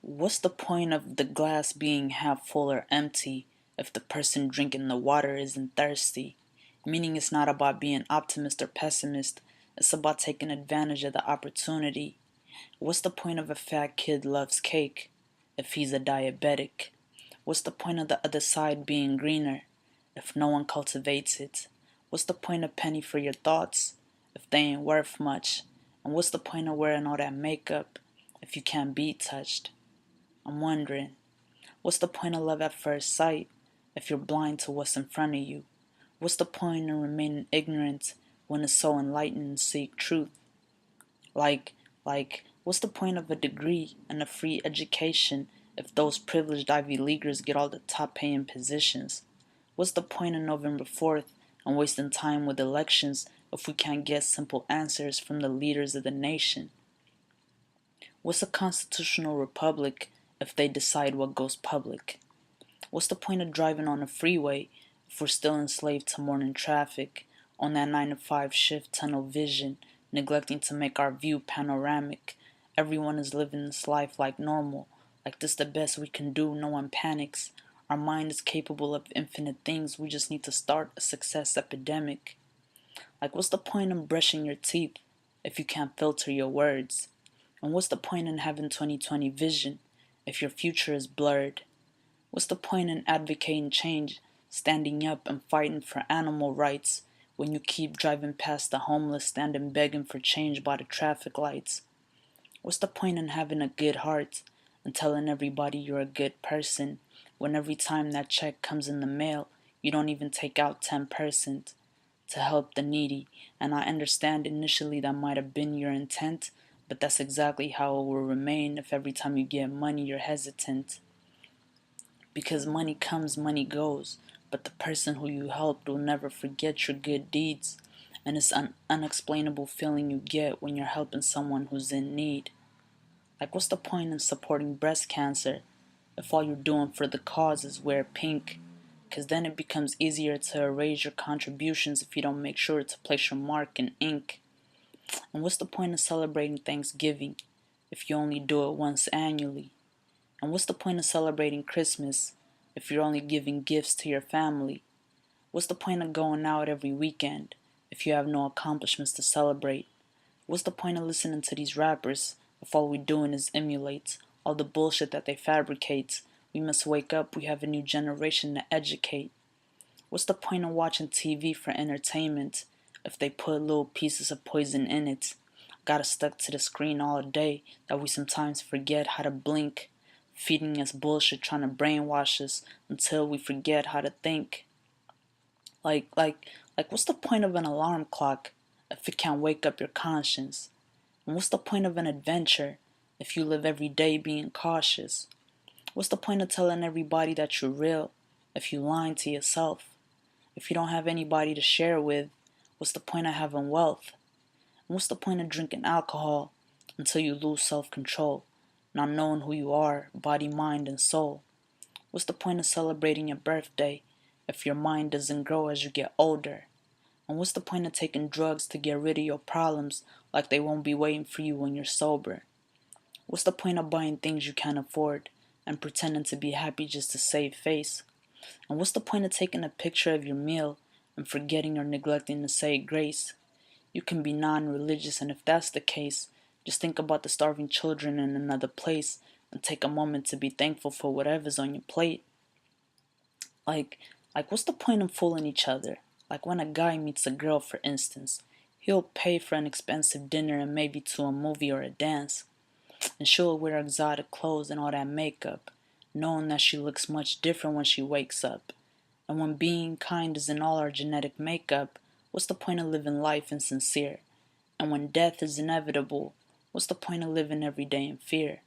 What's the point of the glass being half full or empty if the person drinking the water isn't thirsty? Meaning it's not about being optimist or pessimist, it's about taking advantage of the opportunity. What's the point of a fat kid loves cake if he's a diabetic? What's the point of the other side being greener if no one cultivates it? What's the point of penny for your thoughts if they ain't worth much? And what's the point of wearing all that makeup if you can't be touched? I'm wondering, what's the point of love at first sight if you're blind to what's in front of you? What's the point in remaining ignorant when it's so enlightened to seek truth? Like, what's the point of a degree and a free education if those privileged Ivy Leaguers get all the top paying positions? What's the point of November 4th and wasting time with elections if we can't get simple answers from the leaders of the nation? What's a constitutional republic if they decide what goes public? What's the point of driving on a freeway if we're still enslaved to morning traffic, on that 9 to 5 shift tunnel vision, neglecting to make our view panoramic? Everyone is living this life like normal, like this the best we can do, no one panics. Our mind is capable of infinite things, we just need to start a success epidemic. Like, what's the point in brushing your teeth if you can't filter your words? And what's the point in having 2020 vision if your future is blurred? What's the point in advocating change, standing up and fighting for animal rights when you keep driving past the homeless standing begging for change by the traffic lights? What's the point in having a good heart and telling everybody you're a good person when every time that check comes in the mail, you don't even take out 10% to help the needy? And I understand initially that might have been your intent, but that's exactly how it will remain if every time you get money you're hesitant. Because money comes, money goes, but the person who you helped will never forget your good deeds, and it's an unexplainable feeling you get when you're helping someone who's in need. Like, what's the point in supporting breast cancer if all you're doing for the cause is wear pink? Because then it becomes easier to erase your contributions if you don't make sure to place your mark in ink. And what's the point of celebrating Thanksgiving if you only do it once annually? And what's the point of celebrating Christmas if you're only giving gifts to your family? What's the point of going out every weekend if you have no accomplishments to celebrate? What's the point of listening to these rappers if all we're doing is emulate all the bullshit that they fabricate? We must wake up, we have a new generation to educate. What's the point of watching TV for entertainment if they put little pieces of poison in it? Got us stuck to the screen all day that we sometimes forget how to blink, feeding us bullshit, trying to brainwash us until we forget how to think. Like, like, what's the point of an alarm clock if it can't wake up your conscience? And what's the point of an adventure if you live every day being cautious? What's the point of telling everybody that you're real if you lying to yourself? If you don't have anybody to share with, what's the point of having wealth? And what's the point of drinking alcohol until you lose self-control, not knowing who you are, body, mind, and soul? What's the point of celebrating your birthday if your mind doesn't grow as you get older? And what's the point of taking drugs to get rid of your problems like they won't be waiting for you when you're sober? What's the point of buying things you can't afford and pretending to be happy just to save face? And what's the point of taking a picture of your meal and forgetting or neglecting to say grace? You can be non-religious, and if that's the case, just think about the starving children in another place and take a moment to be thankful for whatever's on your plate. Like, what's the point of fooling each other? Like when a guy meets a girl, for instance, he'll pay for an expensive dinner and maybe to a movie or a dance, and she'll wear exotic clothes and all that makeup, knowing that she looks much different when she wakes up. And when being kind is in all our genetic makeup, what's the point of living life insincere? And when death is inevitable, what's the point of living every day in fear?